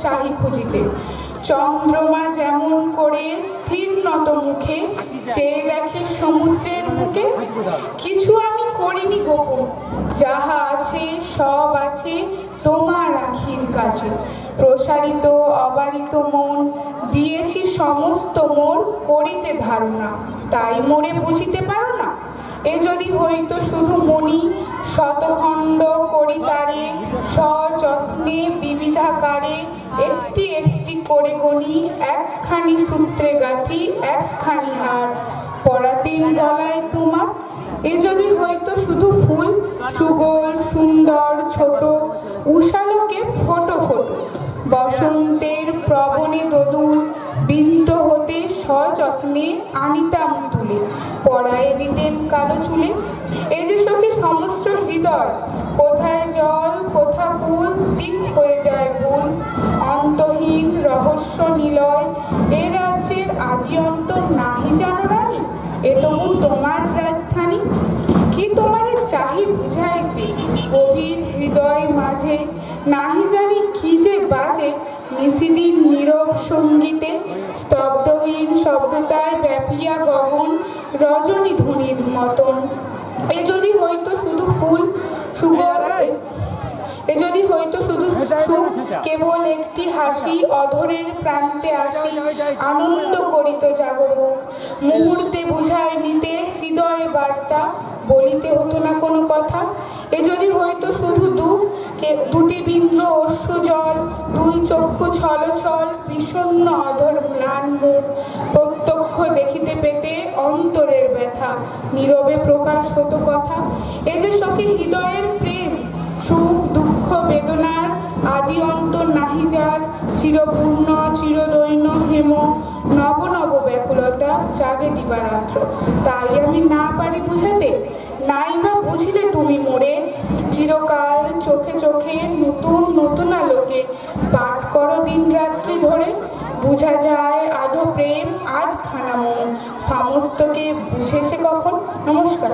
চাহি খুঁজিতে। চন্দ্রমা যেমন করে স্থির নত মুখে চেয়ে দেখে সমুদ্রের বুকে। কিছু আমি করিনি গোপন, যাহা আছে সব আছে তোমার আখির কাছে। প্রসারিত অবারিত মন দিয়েছি সমস্ত মোর করিতে ধারণা, তাই মোরে বুঝিতে পারো না। এ যদি হইতো শুধু মণি শতখণ্ড করি তারে সযত্নে বিবিধাকারে একটি একটি করে গণি একখানি সূত্রে গাঁথি একখানি হার পরাতেন গলায় তোমার। এ যদি হইতো শুধু ফুল সুগোল সুন্দর ছোট উষালোকে ফোটো ফোটো বসন্তের প্রবণে দোদুল বিন্ত হতে সযত্নে আনিতাম তুলে পরায়ে দিতেন কালো চুলে। এ যে সখী সমস্ত হৃদয়, কোথায় জল কোথা কুল দিক হয়ে যায় ভুল। অন্তহীন রহস্য নিলয় এ রাজ্যের আদি অন্ত নাহি জানো রানী, এ তবু তোমার রাজধানী। কি তোমারে চাহি বুঝাইতে গভীর হৃদয় মাঝে, নাহি জানি কি যে বাজে নিশিদিন নীরব সঙ্গীতে। স্তব্ধহীন শব্দতায় ব্যাপিয়া গগন রজনী ধ্বনির মতন। এ যদি হইতো শুধু ফুল সুগর, এ যদি হইতো শুধু সুখ কেবল একটি হাসি অধরের প্রান্তে আসি আনন্দ করিত জাগরুক। মুহূর্তে বুঝায় নিতে হৃদয়ে বার্তা বলিতে হতো না কোনো কথা। এ যদি হইতো শুধু দুঃখ দুটি বিন্দু অশ্রু জল দুই চক্ষু ছল ছল বিষণ্ণ অধর ম্লান মুখ প্রত্যক্ষ চক্ষু দেখিতে পেতে অন্তরের ব্যথা, নীরবে প্রকাশ হতো কথা। এ যে সখী হৃদয়ের প্রেম, সুখ দুঃখ বেদনার আদি অন্ত নাহি যার, চিরপূর্ণ চিরদৈন্য হেম, নব নব ব্যাকুলতা জাগে দিবারাত্র। তাই আমি না পারি বুঝাতে, নাই বা বুঝিলে তুমি মোরে, চিরকাল চোখে চোখে নতুন নতুন আলোকে পাঠ করো দিন রাত্রি ধরে। বুঝা যায় আধো প্রেম আধ খানা মন, সমস্তকে বুঝেছে কখন। নমস্কার।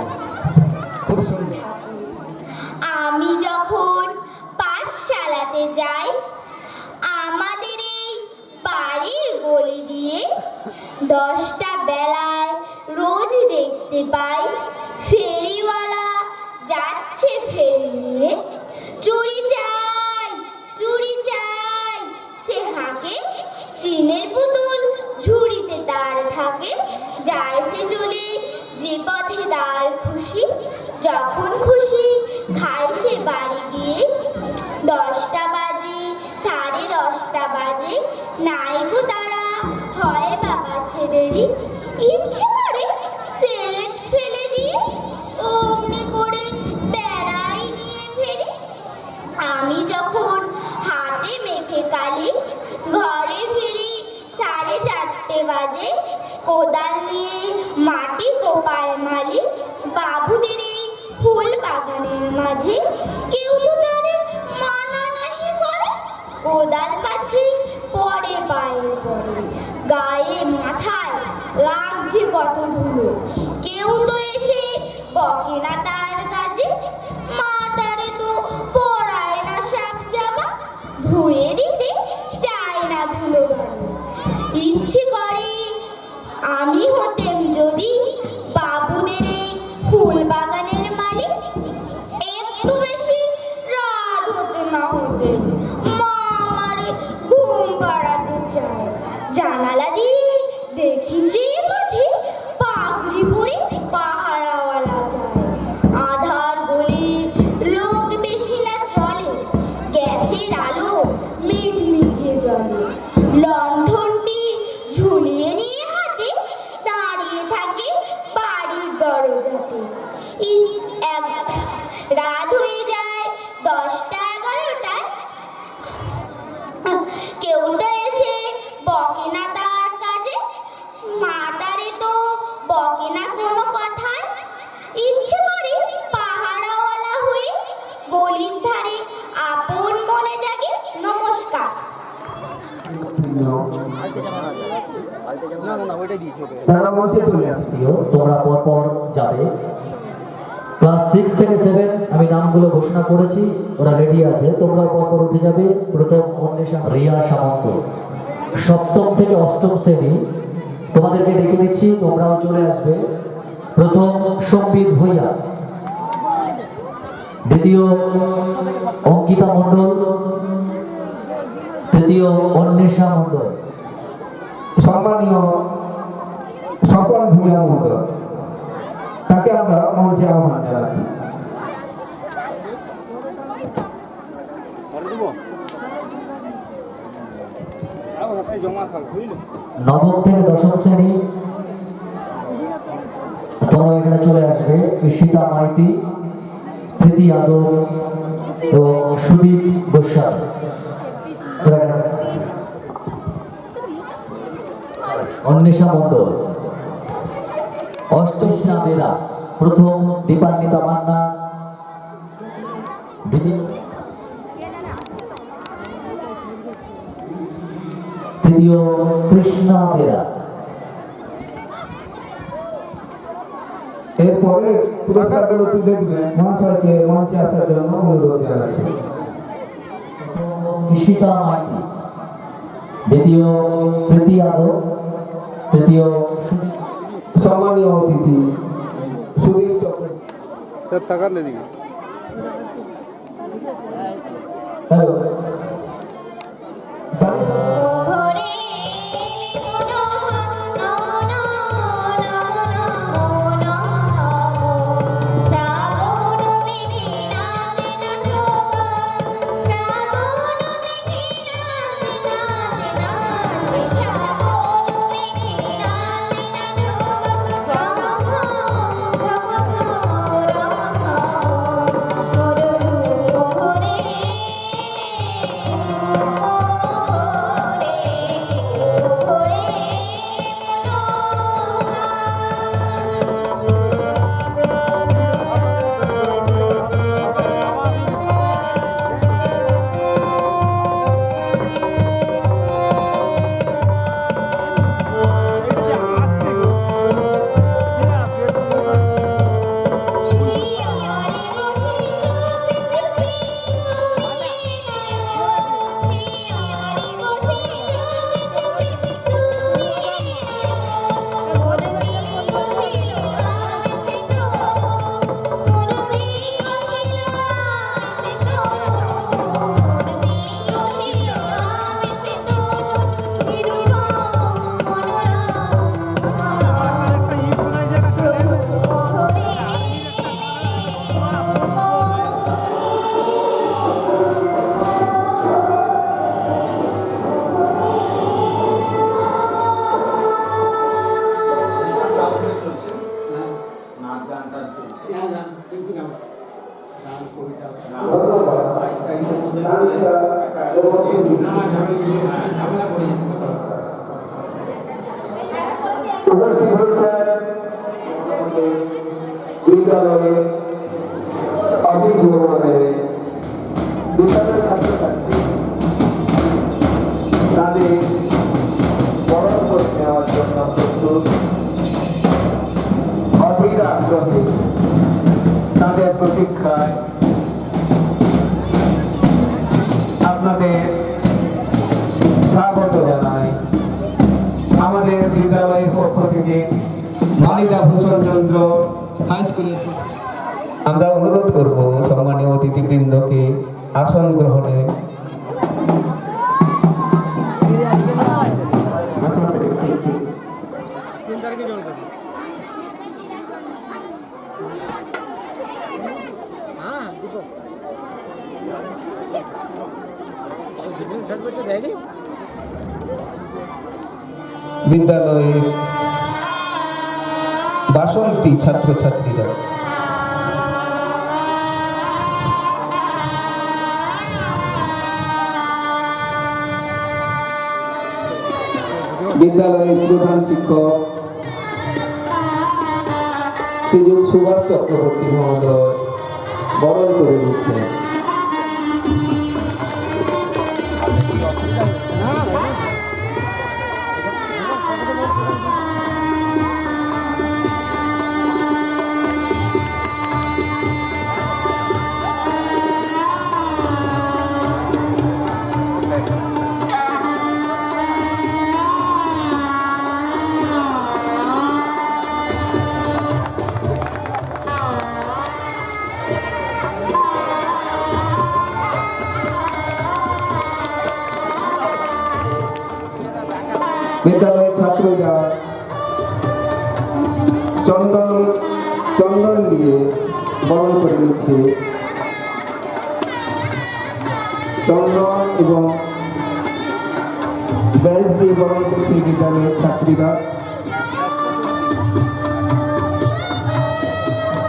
আমি যখন পাঠশালাতে যাই, আমাদের এই বাড়ির গলি দিয়ে 10টা বেলায় রোজ দেখতে পাই ফেরিওয়ালা যাচ্ছে ফেরি নিয়ে। চুরি চাই চুরি চাই সে হাঁকে, চিনের পুতুল ঝুড়িতে তার থাকে। যায় সে চলে যে পথে তার খুশি, যখন খুশি খায় সে বাড়ি গিয়ে। 10টা বাজে 10:30 বাজে, নাই গো তারা হয় বাবা ছেলেরই। ইচ্ছে করে সেলেট ফেলে দিয়ে অমনি করে বেড়াই নিয়ে ফেরি। আমি যখন হাতে মেখে কালি ঘরে ফিরি 4:30 বাজে, কোদাল নিয়ে মাটি কোপায় মালি। বাবুদের এই ফুল বাগানের মাঝে কেউ তো তারে মানা নাহি করে, কোদাল পাছে পড়ে পায়ের পরে, গায়ে মাথায় লাগছে কত ধুলো। কেউ তো এসে বকে না তার কাজে, মা তারে তো পরায় না শাক জামা, ধুয়ে দিতে চায় না ধুলো বাড়ি। ইচ্ছে করে আমি হতেম যদি বাবুদের এই ফুল বাগানের মালিক, একটু বেশি রাত হতে না হতে মা আমারে ঘুম পাড়াতে চায়। জানালা দিয়ে দেখি যে পথে পাগড়ি পরে পাহারাওয়ালা যায়। আধার গলি লোক বেশি না চলে, গ্যাসের আলো মিটমিটিয়ে জ্বলে। লণ্ঠনটি ঝুলিয়ে নিয়ে হাতে দাঁড়িয়ে থাকে বাড়ির দরজাতে। রাত হয়ে যায় 10টা-11টায়, কেউ তো এসে বকে না তার কাজে, মা তারে তো বকে না কোনো কথায়। ইচ্ছে করে পাহারাওয়ালা হয়ে গলির ধারে আপন মনে জাগে। নমস্কার। তারা মঞ্চে চলে আসছিও, তোমরা পরপর যাবে। ক্লাস 6 থেকে 7 আমি নামগুলো ঘোষণা করেছি, ওরা রেডি আছে, তোমরা পরপর উঠে যাবে। প্রথম অন্বেষা রিয়া সামন্ত, 7ম থেকে 8ম শ্রেণী, তোমাদেরকে ডেকে দিচ্ছি, তোমরাও চলে আসবে। প্রথম সম্বিত ভূঁইয়া, দ্বিতীয় অঙ্কিতা মণ্ডল, তৃতীয় অন্বেষা মণ্ডল। সম্মানীয় স্বপন ভূঁইয়া মণ্ডল, তাকে আমরা মঞ্চে আহ্বান জানাচ্ছি। নবম থেকে 10ম শ্রেণী, তোমরা এখানে চলে আসবে। ঈশিতা মাইতি, প্রীতি যাদব এবং সুদীপ গোস্বামী। অন্বেষা মণ্ডল, অষ্টকৃষ্ণা বেরা, প্রথম দীপান্বিতা মান্না, তৃতীয় কৃষ্ণা বেরা। এরপরে পুরস্কারগুলো তুলে দিবেন, মহাশয়কে মঞ্চে আসার জন্য অনুরোধ জানাচ্ছি। ঈশিতা মাইতি, দ্বিতীয় প্রীতি যাদব, তৃতীয় সম্মানীয় অতিথি সুদীপ চক্র। স্যার তাকান এদিকে। হ্যালো। শিক্ষায় আপনাদের স্বাগত জানাই। আমাদের বিদ্যালয়ের পক্ষ থেকে মালিদা ভূষণ চন্দ্র হাই স্কুলের আমরা অনুরোধ করব সম্মানীয় অতিথিবৃন্দকে আসন গ্রহণে। বিদ্যালয়ের বাসন্তী ছাত্রছাত্রীরা বিদ্যালয়ের প্রধান শিক্ষক শ্রীযুক্ত সুভাষ চক্রবর্তী মহোদয় বরণ করে দিচ্ছেন। বিদ্যালয়ের ছাত্রীরা চন্দন দিয়ে বরণ করে নিচ্ছে। চন্দন এবং ব্যাজ দিয়ে বরণ করছে বিদ্যালয়ের ছাত্রীরা।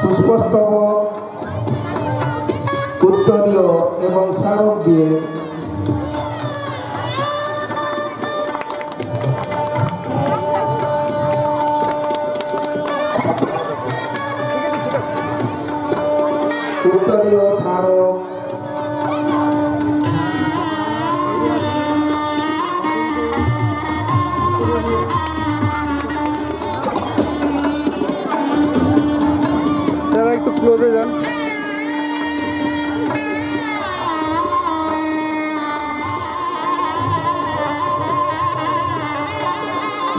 পুষ্পস্তবক, উত্তরীয় এবং স্মারক দিয়ে উত্তরীয় স্মারক স্যার একটু ক্লোজে যান।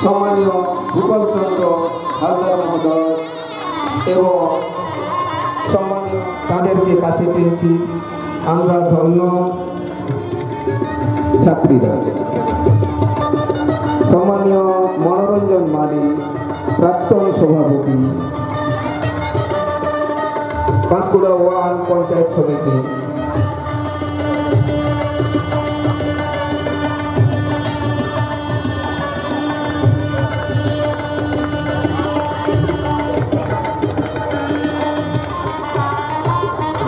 সম্মানীয় ভূপল চন্দ্র হালদার মহোদয় এবং সম্মানীয় তাদেরকে কাছে পেয়েছি আমরা ধন্য ছাত্রীরা। সম্মানীয় মনোরঞ্জন মালী প্রাক্তন সভাপতি পাঁশকুড়া ওয়ান পঞ্চায়েত সমিতি,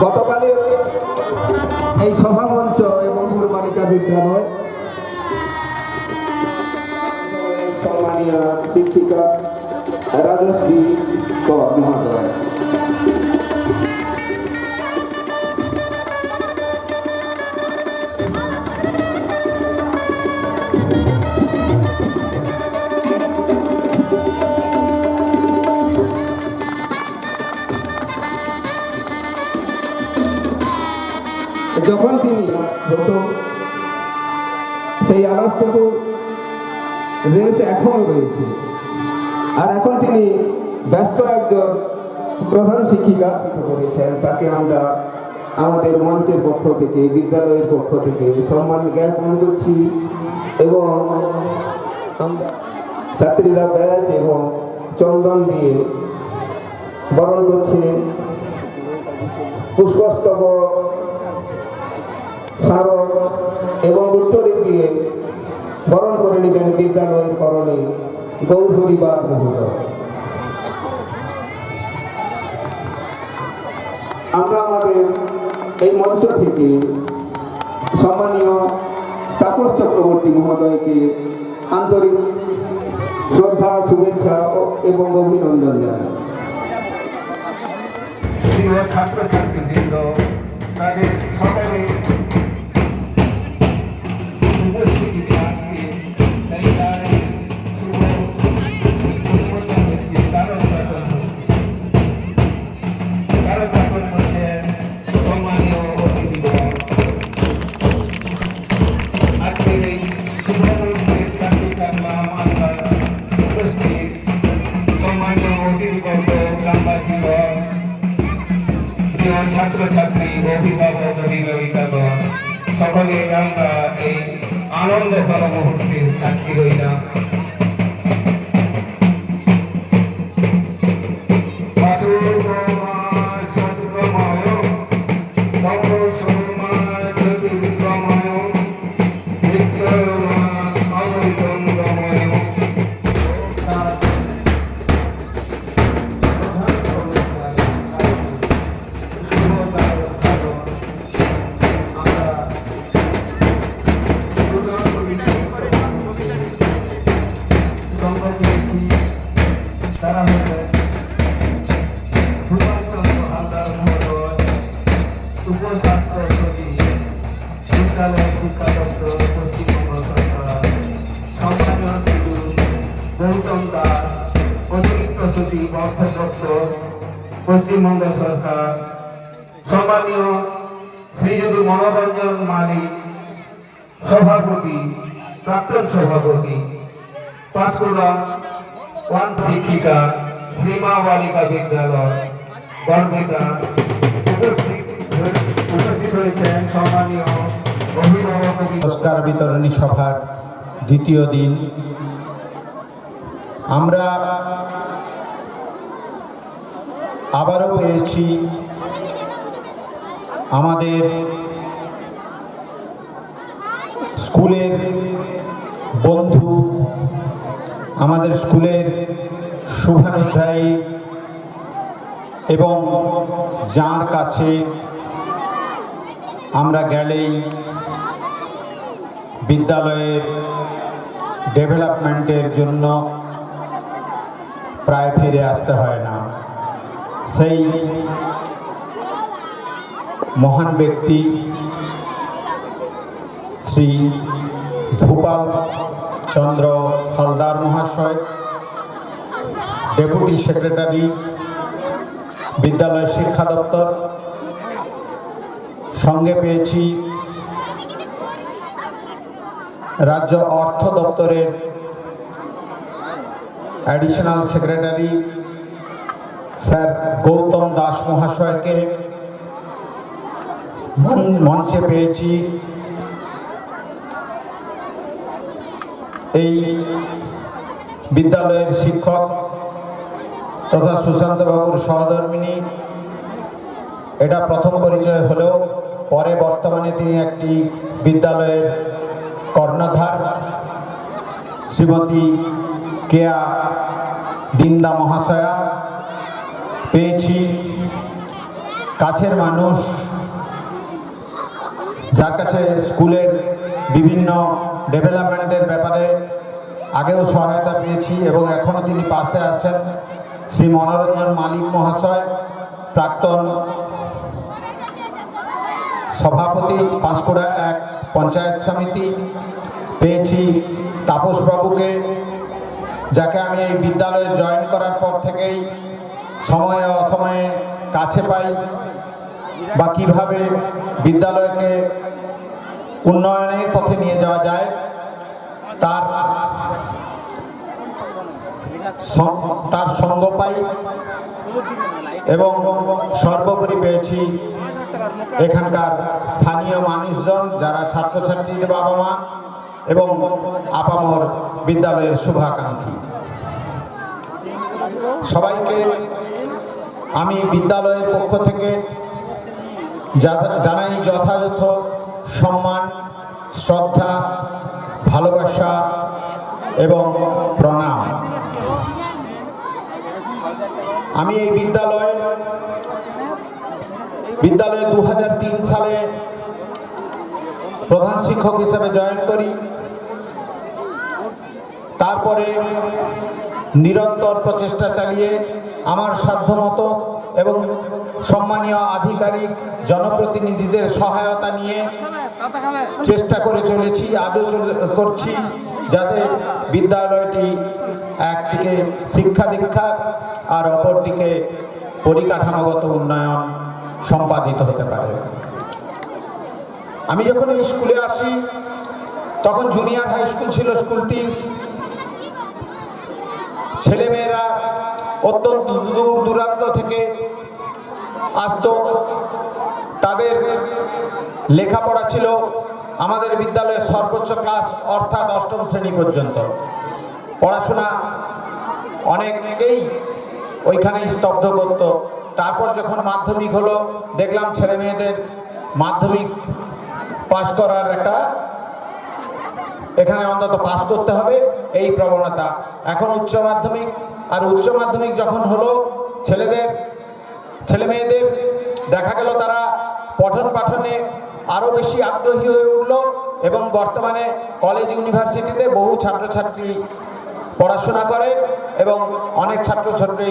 গতকালের এই সভামঞ্চ এবং বালিকা বিদ্যালয় সম্মানীয় শিক্ষিকা রাজশ্রী কর মহোদয়, যখন তিনি প্রথম সেই আলাপটুকু রেস এখনো রয়েছে, আর এখন তিনি ব্যস্ত একজন প্রধান শিক্ষিকা করেছেন। তাকে আমরা আমাদের মঞ্চের পক্ষ থেকে বিদ্যালয়ের পক্ষ থেকে সম্মান জ্ঞাপন করছি এবং আমরা ছাত্রীরা ব্যাজ এবং চন্দন দিয়ে বরণ করছে। পুষ্পস্তবক, স্মারক এবং উত্তরে দিয়ে বরণ করে নেবেন বিদ্যালয়ের করণী গৌরহরিবাদ মহোদয়। আমরা আমাদের এই মঞ্চ থেকে সম্মানীয় তাপস চক্রবর্তী মহোদয়কে আন্তরিক শ্রদ্ধা, শুভেচ্ছা এবং অভিনন্দন জানাই। প্রিয় ছাত্রছাত্রীবৃন্দ, তাদের সকলে কারণ করছে ছাত্রছাত্রী, অভিভাবক, অভিভাবিকাগণ সকলে আমরা এই আনন্দঘন মুহূর্তের সাক্ষী হইলাম। পশ্চিমবঙ্গ সরকার, সম্মানীয় শ্রীযুক্ত মনোরঞ্জন মালিক সভাপতি, প্রাক্তন সভাপতি, পাঁশকুড়া ওয়ান শিক্ষিকা, শ্রীমা বালিকা বিদ্যালয় গর্বিতা, উপস্থিত হয়েছেন সম্মানীয় অভিভাবক। পুরস্কার বিতরণী সভার দ্বিতীয় দিন আমরা আবারও পেয়েছি আমাদের স্কুলের বন্ধু, আমাদের স্কুলের শুভানুধ্যায়ী এবং যার কাছে আমরা গেলেই বিদ্যালয়ের ডেভেলপমেন্টের জন্য প্রায় ফিরে আসতে হয় না, সেই মহান ব্যক্তি শ্রী ভূপাল চন্দ্র হালদার মহাশয়, ডেপুটি সেক্রেটারি, বিদ্যালয় শিক্ষা দপ্তর। সঙ্গে পেয়েছি রাজ্য অর্থ দপ্তরের additional secretary sir Gautam Das মহাশয়কে। মঞ্চে পেয়েছি এই বিদ্যালয়ের শিক্ষক তথা সুশান্ত বাবুর সহধর্মিণী। এটা প্রথম পরিচয় হলেও পরে বর্তমানে তিনি একটি বিদ্যালয়ের কর্ণধার, শ্রীমতী কেয়া দিন্দা মহাশয়া। পেয়েছি কাছের মানুষ, যার কাছে স্কুলের বিভিন্ন ডেভেলপমেন্টের ব্যাপারে আগেও সহায়তা পেয়েছি এবং এখনও তিনি পাশে আছেন, শ্রী মনোরঞ্জন মালিক মহাশয়, প্রাক্তন সভাপতি, পাঁশকুড়া এক পঞ্চায়েত সমিতি। পেয়েছি তাপসবাবুকে, যাকে আমি এই বিদ্যালয়ে জয়েন করার পর থেকেই সময়ে অসময়ে কাছে পাই, বা কীভাবে বিদ্যালয়কে উন্নয়নের পথে নিয়ে যাওয়া যায় তার সঙ্গ পাই। এবং সর্বোপরি পেয়েছি এখানকার স্থানীয় মানুষজন, যারা ছাত্রছাত্রীর বাবা মা এবং আপামর বিদ্যালয়ের শুভাকাঙ্ক্ষী। সবাইকে আমি বিদ্যালয়ের পক্ষ থেকে জানাই যথাযথ সম্মান, শ্রদ্ধা, ভালোবাসা এবং প্রণাম। আমি এই বিদ্যালয়ে 2003 সালে প্রধান শিক্ষক হিসেবে জয়েন করি। তারপরে নিরন্তর প্রচেষ্টা চালিয়ে আমার সাধ্যমতো এবং সম্মানীয় আধিকারিক জনপ্রতিনিধিদের সহায়তা নিয়ে চেষ্টা করে চলেছি, আজও করছি, যাতে বিদ্যালয়টি একদিকে শিক্ষা দীক্ষা আর অপরদিকে পরিকাঠামোগত উন্নয়ন সম্পাদিত হতে পারে। আমি যখন এই স্কুলে আসি তখন জুনিয়র হাই স্কুল ছিল। স্কুলটি ছেলেমেয়েরা অত্যন্ত দূর দূরান্ত থেকে আসতো তাদের লেখাপড়া ছিল আমাদের বিদ্যালয়ের সর্বোচ্চ ক্লাস অর্থাৎ অষ্টম শ্রেণী পর্যন্ত। পড়াশোনা অনেকেই ওইখানে স্তব্ধ করত। তারপর যখন মাধ্যমিক হলো দেখলাম ছেলে মেয়েদের মাধ্যমিক পাশ করার একটা, এখানে অন্তত পাস করতে হবে এই প্রবণতা। এখন উচ্চ মাধ্যমিক, আর উচ্চ মাধ্যমিক যখন হলো ছেলে মেয়েদের দেখা গেল তারা পঠন পাঠনে আরও বেশি আগ্রহী হয়ে উঠল এবং বর্তমানে কলেজ ইউনিভার্সিটিতে বহু ছাত্রছাত্রী পড়াশোনা করে এবং অনেক ছাত্রছাত্রী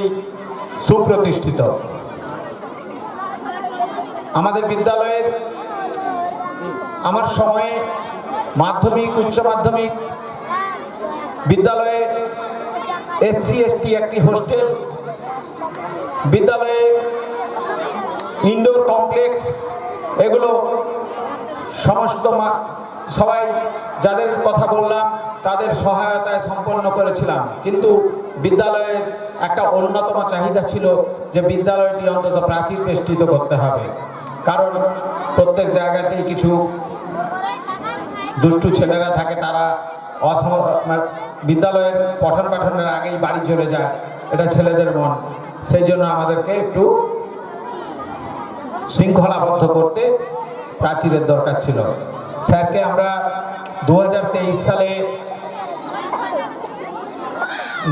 সুপ্রতিষ্ঠিত। আমাদের বিদ্যালয়ের আমার সময়ে মাধ্যমিক উচ্চ মাধ্যমিক বিদ্যালয়ে SC ST একটি হোস্টেল, বিদ্যালয়ে ইনডোর কমপ্লেক্স, এগুলো সমস্ত সবাই যাদের কথা বললাম তাদের সহায়তায় সম্পন্ন করেছিলাম। কিন্তু বিদ্যালয়ের একটা অন্যতম চাহিদা ছিল যে বিদ্যালয়টি অন্তত প্রাচীর বেষ্টিত করতে হবে, কারণ প্রত্যেক জায়গাতেই কিছু দুষ্টু ছেলেরা থাকে, তারা বিদ্যালয়ের পঠন পাঠনের আগেই বাড়ি চলে যায়, এটা ছেলেদের মন। সেই জন্য আমাদেরকে একটু শৃঙ্খলাবদ্ধ করতে প্রাচীরের দরকার ছিল। স্যারকে আমরা 2023 সালে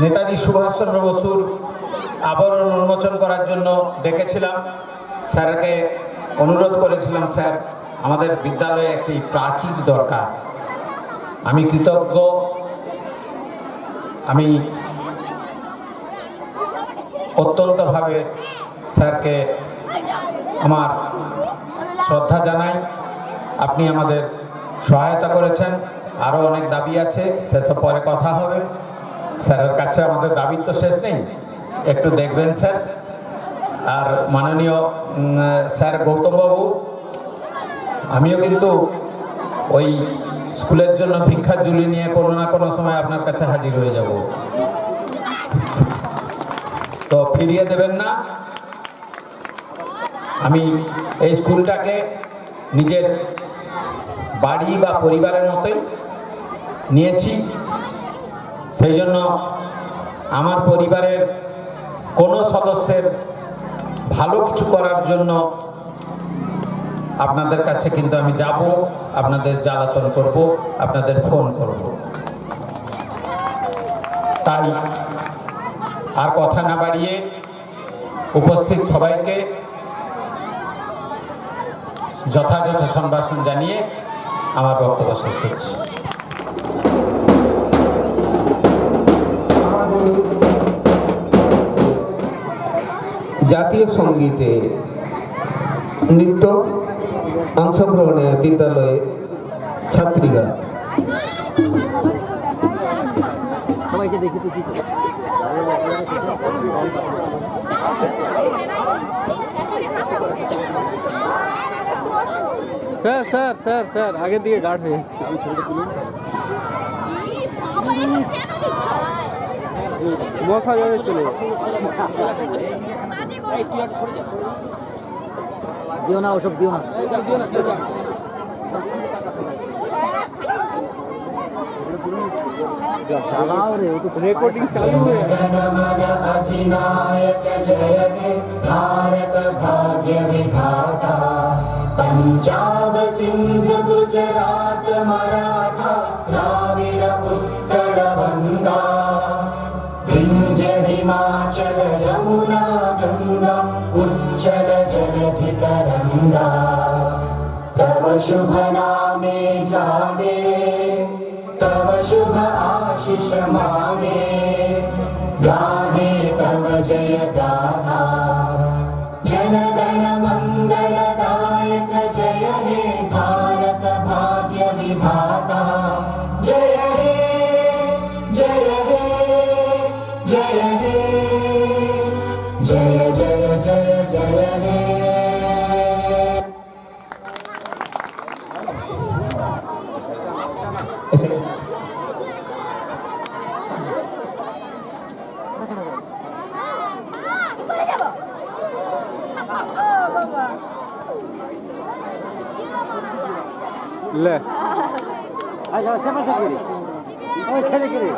নেতাজি সুভাষচন্দ্র বসুর আবরণ উন্মোচন করার জন্য ডেকেছিলাম। স্যারকে অনুরোধ করেছিলাম, স্যার আমাদের বিদ্যালয়ে একটি প্রাচীর দরকার। আমি কৃতজ্ঞ, আমি অত্যন্তভাবে স্যারকে আমার শ্রদ্ধা জানাই। আপনি আমাদের সহায়তা করেছেন, আরও অনেক দাবি আছে, সেসব পরে কথা হবে। স্যারের কাছে আমাদের দাবির তো শেষ নেই, একটু দেখবেন স্যার। আর মাননীয় স্যার গৌতমবাবু, আমিও কিন্তু ওই স্কুলের জন্য ভিক্ষার ঝুলি নিয়ে কোনো না কোনো সময় আপনার কাছে হাজির হয়ে যাব, তো ফিরিয়ে দেবেন না। আমি এই স্কুলটাকে নিজের বাড়ি বা পরিবারের মতোই নিয়েছি। সেই জন্য আমার পরিবারের কোনো সদস্যের ভালো কিছু করার জন্য আপনাদের কাছে কিন্তু আমি যাব, আপনাদের জ্বালাতন করব, আপনাদের ফোন করব। তাই আর কথা না বাড়িয়ে উপস্থিত সবাইকে যথাযথ সম্ভাষণ জানিয়ে আমার বক্তব্য শেষ করছি। জাতীয় সঙ্গীতে নৃত্য অংশগ্রহণে বিদ্যালয়ে ছাত্রীরা সবাইকে দেখি তো কি স্যার স্যার স্যার স্যার আগের দিকে গার্ড হয়ে আমি ছবিটা তুলুন। মশা যাবে চলে দিও না, ওসব দিও না। চালাও রে, ও তো রেকর্ডিং চালু হয়ে अधिनायक जय हे भारत भाग्य विधाता पंजाब सिंध गुजरात मराठा द्राविड़ उत्कल बंगा विंध्य हिमाचल यमुना गंगा उच्चल जलधि तरंगा तव शुभ नामे जागे तव शुभ आशीष मांगे गाहे तव जय गाथा जनगण मंगलदायक जय हे भारत भाग्य विधाता जय हे जय हे जय हे जय जय जय जय हे ले अच्छा से मत करी ओए चले करी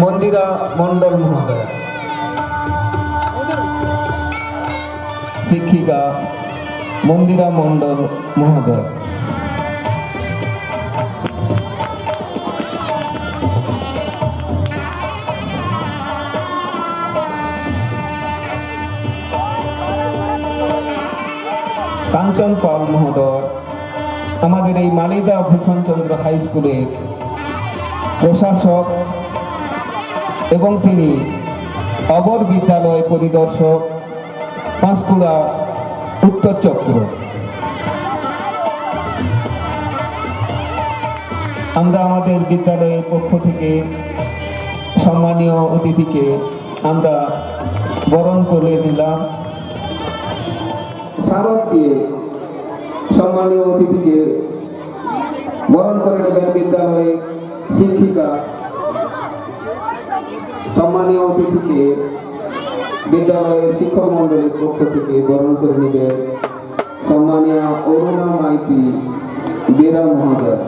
মন্দিরা মণ্ডল মহোদয়, শিক্ষিকা মন্দিরা মণ্ডল মহোদয়, কাঞ্চন পাল মহোদয়, আমাদের এই মালিদা ভূষণচন্দ্র হাই স্কুলের প্রশাসক এবং তিনি অবর বিদ্যালয় পরিদর্শক, পাঁশকুড়া উত্তর চক্র। আমরা আমাদের বিদ্যালয়ের পক্ষ থেকে সম্মানীয় অতিথিকে আমরা বরণ করে দিলাম। স্মারক দিয়ে সম্মানীয় অতিথিকে বরণ করে নেবেন বিদ্যালয়ের শিক্ষিকা। সম্মানীয় অতিথিকে বিদ্যালয়ের শিক্ষক মন্ডলের পক্ষ থেকে বরণ করে নেবে সম্মানীয় অরুণা মাইতি বেরা মহোদয়।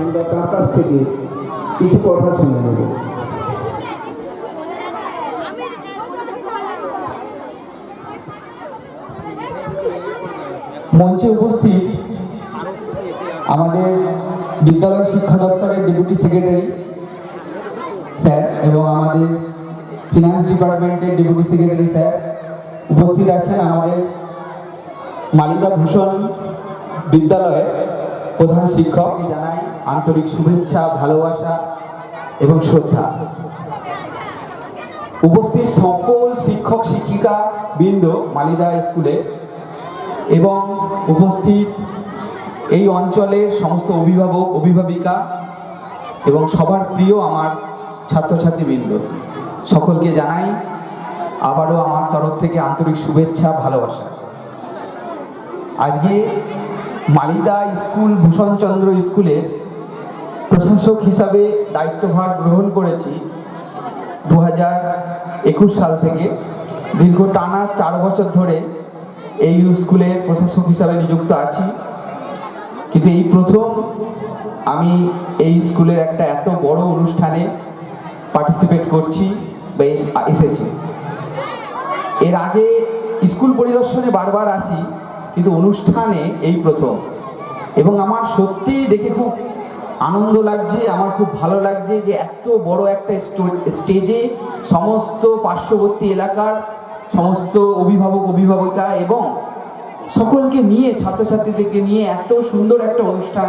আমরা তার কাছ থেকে কিছু কথা শুনে নেব। মঞ্চে উপস্থিত আমাদের বিদ্যালয় শিক্ষা দপ্তরের ডেপুটি সেক্রেটারি স্যার এবং আমাদের ফিনান্স ডিপার্টমেন্টের ডেপুটি সেক্রেটারি স্যার উপস্থিত আছেন, আমাদের মালিদা ভূষণ বিদ্যালয়ের প্রধান শিক্ষক জানাই আন্তরিক শুভেচ্ছা, ভালোবাসা এবং শ্রদ্ধা। উপস্থিত সকল শিক্ষক শিক্ষিকা বৃন্দ মালিদা স্কুলে এবং উপস্থিত এই অঞ্চলের সমস্ত অভিভাবক অভিভাবিকা এবং সবার প্রিয় আমার ছাত্রছাত্রীবৃন্দ, সকলকে জানাই আবারও আমার তরফ থেকে আন্তরিক শুভেচ্ছা, ভালোবাসা। আজকে মালিদা স্কুল ভূষণচন্দ্র স্কুলের প্রশাসক হিসাবে দায়িত্বভার গ্রহণ করেছি 2021 সাল থেকে। দীর্ঘ টানা 4 বছর ধরে এই স্কুলের প্রশাসক হিসাবে নিযুক্ত আছি, কিন্তু এই প্রথম আমি এই স্কুলের একটা এত বড় অনুষ্ঠানে পার্টিসিপেট করছি বা এসেছি। এর আগে স্কুল পরিদর্শনে বারবার আসি, কিন্তু অনুষ্ঠানে এই প্রথম, এবং আমার সত্যি দেখে খুব আনন্দ লাগছে, আমার খুব ভালো লাগছে যে এত বড় একটা স্টেজে সমস্ত পার্শ্ববর্তী এলাকার সমস্ত অভিভাবক অভিভাবিকা এবং সকলকে নিয়ে, ছাত্রছাত্রীদেরকে নিয়ে এত সুন্দর একটা অনুষ্ঠান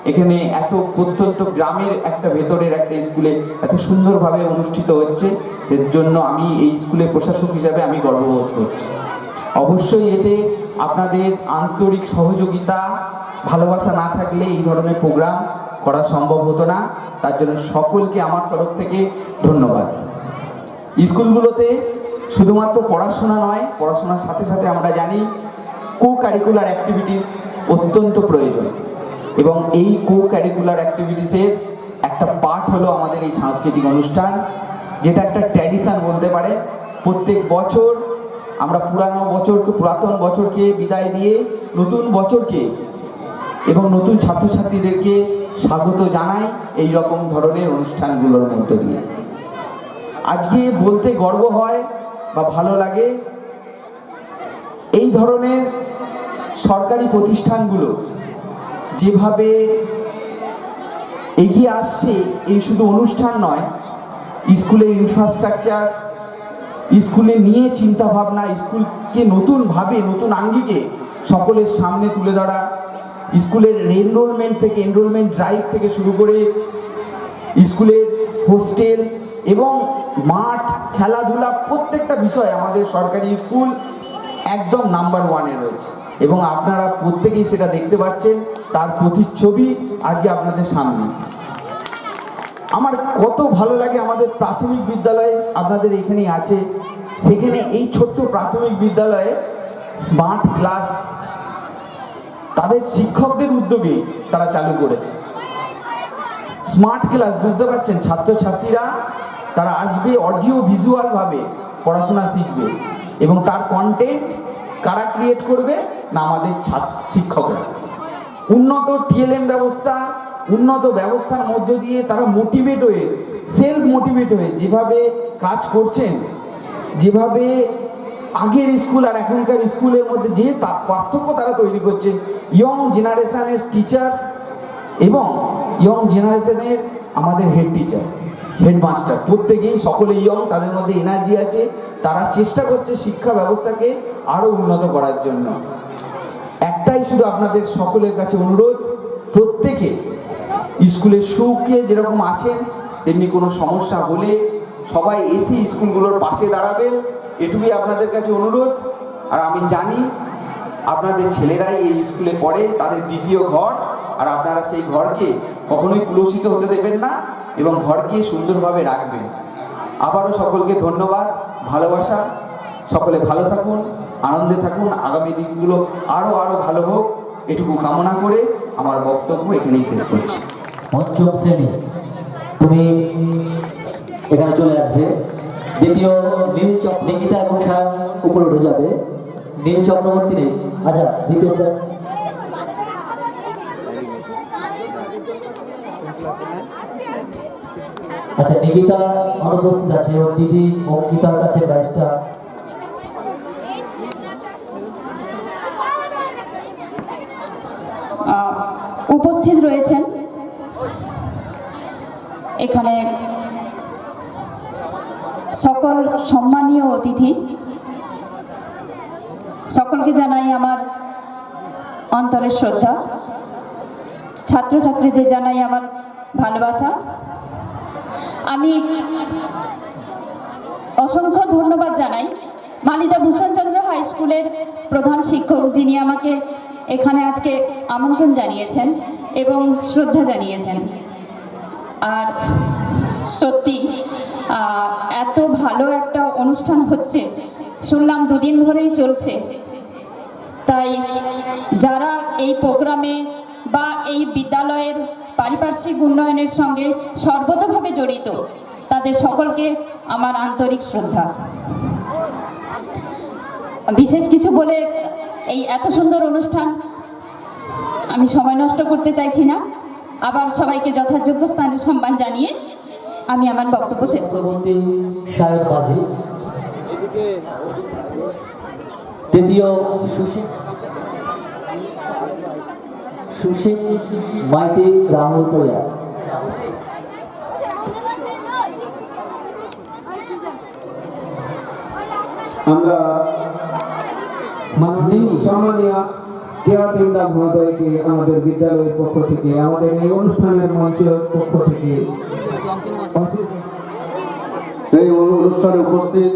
এখানে এত প্রত্যন্ত গ্রামের একটা ভেতরের একটা স্কুলে এত সুন্দরভাবে অনুষ্ঠিত হচ্ছে। এর জন্য আমি এই স্কুলের প্রশাসক হিসাবে আমি গর্ববোধ করছি। অবশ্যই এতে আপনাদের আন্তরিক সহযোগিতা, ভালোবাসা না থাকলে এই ধরনের প্রোগ্রাম করা সম্ভব হতো না। তার জন্য সকলকে আমার তরফ থেকে ধন্যবাদ। স্কুলগুলোতে শুধুমাত্র পড়াশোনা নয়, পড়াশোনার সাথে সাথে আমরা জানি কো কারিকুলার অ্যাক্টিভিটিস অত্যন্ত প্রয়োজন, এবং এই কো কারিকুলার অ্যাক্টিভিটিসের একটা পার্ট হলো আমাদের এই সাংস্কৃতিক অনুষ্ঠান, যেটা একটা ট্র্যাডিশন বলতে পারে। প্রত্যেক বছর আমরা পুরাতন বছরকে বিদায় দিয়ে নতুন বছরকে এবং নতুন ছাত্রছাত্রীদেরকে স্বাগত জানাই এই রকম ধরনের অনুষ্ঠানগুলোর মধ্য দিয়ে। আজকে বলতে গর্ব হয় বা ভালো লাগে, এই ধরনের সরকারি প্রতিষ্ঠানগুলো যেভাবে এগিয়ে আসছে, এই শুধু অনুষ্ঠান নয়, স্কুলের ইনফ্রাস্ট্রাকচার, স্কুলে নিয়ে চিন্তা ভাবনা, স্কুলকে নতুনভাবে নতুন আঙ্গিকে সকলের সামনে তুলে ধরা, স্কুলের এনরোলমেন্ট ড্রাইভ থেকে শুরু করে স্কুলের হোস্টেল এবং মাঠ, খেলাধুলা, প্রত্যেকটা বিষয় আমাদের সরকারি স্কুল একদম নাম্বার 1-এ রয়েছে, এবং আপনারা প্রত্যেকেই সেটা দেখতে পাচ্ছেন। তার প্রতিচ্ছবি আজকে আপনাদের সামনে। আমার কত ভালো লাগে, আমাদের প্রাথমিক বিদ্যালয়ে আপনাদের এখানেই আছে, সেখানে এই ছোট্ট প্রাথমিক বিদ্যালয়ে স্মার্ট ক্লাস তাদের শিক্ষকদের উদ্যোগে তারা চালু করেছে। স্মার্ট ক্লাস, বুঝতে পারছেন, ছাত্রছাত্রীরা তারা আসবে, অডিও ভিজুয়ালভাবে পড়াশোনা শিখবে, এবং তার কন্টেন্ট কারা ক্রিয়েট করবে না আমাদের শিক্ষকরা। উন্নত টিএলএম ব্যবস্থা, উন্নত ব্যবস্থার মধ্য দিয়ে তারা মোটিভেট হয়ে, সেলফ মোটিভেট হয়ে যেভাবে কাজ করছেন, যেভাবে আগের স্কুল আর এখনকার স্কুলের মধ্যে যে পার্থক্য তারা তৈরি করছেন, ইয়ং জেনারেশনের টিচার্স এবং ইয়ং জেনারেশনের আমাদের হেড টিচার, হেডমাস্টার, প্রত্যেকেই সকলে ইয়ং, তাদের মধ্যে এনার্জি আছে, তারা চেষ্টা করছে শিক্ষা ব্যবস্থাকে আরও উন্নত করার জন্য। একটাই শুধু আপনাদের সকলের কাছে অনুরোধ, প্রত্যেকে স্কুলের সুখে যেরকম আছেন তেমনি কোনো সমস্যা হলে সবাই এসে স্কুলগুলোর পাশে দাঁড়াবেন, এটুকুই আপনাদের কাছে অনুরোধ। আর আমি জানি আপনাদের ছেলেরাই এই স্কুলে পড়ে, তাদের দ্বিতীয় ঘর, আর আপনারা সেই ঘরকে কখনোই কুলসিত হতে দেবেন না এবং ঘরকে সুন্দরভাবে রাখবেন। আবারও সকলকে ধন্যবাদ, ভালোবাসা। সকলে ভালো থাকুন, আনন্দে থাকুন, আগামী দিনগুলো আরও ভালো হোক, এটুকু কামনা করে আমার বক্তব্য এখানেই শেষ করছি। পঞ্চম শ্রেণী, তুমি এখানে চলে আসবে। দ্বিতীয় নিকিতা এবং সায়ন উপরে উঠে যাবে। নীল চক্রবর্তী নেই, আচ্ছা দ্বিতীয়টা আচ্ছা নিকিতা অনুপস্থিত আছে, ওর দিদি অঙ্কিতার কাছে প্রাইজটা। উপস্থিত রয়েছেন এখানে সকল সম্মানীয় অতিথি, সকলকে জানাই আমার অন্তরের শ্রদ্ধা। ছাত্রছাত্রীদের জানাই আমার ভালোবাসা। আমি অসংখ্য ধন্যবাদ জানাই মালিদা ভূষণচন্দ্র হাই স্কুলের প্রধান শিক্ষক, যিনি আমাকে এখানে আজকে আমন্ত্রণ জানিয়েছেন এবং শ্রদ্ধা জানিয়েছেন। আর সত্যি এত ভালো একটা অনুষ্ঠান হচ্ছে, শুনলাম 2 দিন ধরেই চলছে। তাই যারা এই প্রোগ্রামে বা এই বিদ্যালয়ের পারিপার্শ্বিক উন্নয়নের সঙ্গে সর্বতোভাবে জড়িত, তাদের সকলকে আমার আন্তরিক শ্রদ্ধা। বিশেষ কিছু বলে এই এত সুন্দর অনুষ্ঠান আমি সময় নষ্ট করতে চাইছি না। আবার সবাইকে যথাযোগ্য স্থানে সম্মান জানিয়ে আমি আমার বক্তব্য শেষ করছি। সায়র মাঝি, তৃতীয় সুশীল মাইতি রাহুল পড়িয়া, আমরা সম্মানীয় কেয়ারটেকার মহোদয়কে আমাদের বিদ্যালয়ের পক্ষ থেকে, আমাদের এই অনুষ্ঠানের মঞ্চের পক্ষ থেকে এই অনুষ্ঠানে উপস্থিত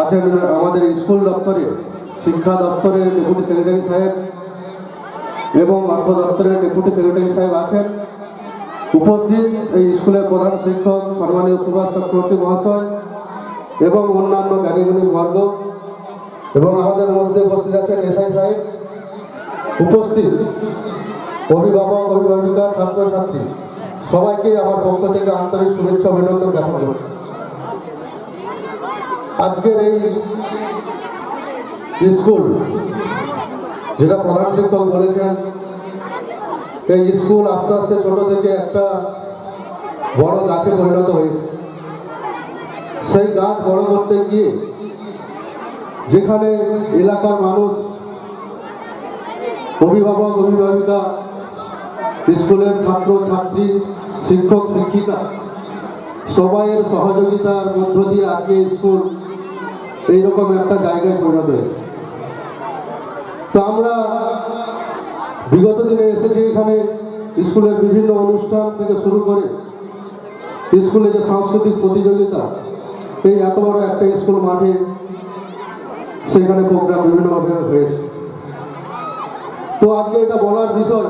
আছেন আমাদের স্কুল দপ্তরে, শিক্ষা দপ্তরের ডেপুটি সেক্রেটারি সাহেব এবং অর্থ দপ্তরের ডেপুটি সেক্রেটারি সাহেব আছেন। উপস্থিত এই স্কুলের প্রধান শিক্ষক সম্মানীয় সুভাষ চক্রবর্তী মহাশয় এবং অন্যান্য জ্ঞানীগুণী বর্গ, এবং আমাদের মধ্যে উপস্থিত আছেন এসআই সাহেব। উপস্থিত অভিভাবক, অভিভাবিকা, ছাত্রছাত্রী সবাইকে আমার পক্ষ থেকে আন্তরিক শুভেচ্ছা অভিনন্দন জ্ঞাপন করছি। আজকের এই স্কুল, যেটা প্রধান শিক্ষক বলেছেন, এই স্কুল আস্তে আস্তে ছোট থেকে একটা বড় গাছে পরিণত হয়েছে। সেই গাছ বড় করতে গিয়ে যেখানে এলাকার মানুষ, অভিভাবক, অভিভাবিকা, স্কুলের ছাত্র ছাত্রী, শিক্ষক শিক্ষিকা সবাইয়ের সহযোগিতার মধ্য দিয়ে আজকে স্কুল এইরকম একটা জায়গায় পরিণত হয়েছে। তো আমরা বিগত দিনে এসেছি এখানে স্কুলের বিভিন্ন অনুষ্ঠান থেকে শুরু করে স্কুলে যে সাংস্কৃতিক প্রতিযোগিতা, এই এত বড় একটা স্কুল মাঠে সেখানে প্রোগ্রাম বিভিন্নভাবে হয়েছে। তো আজকে এটা বলার বিষয়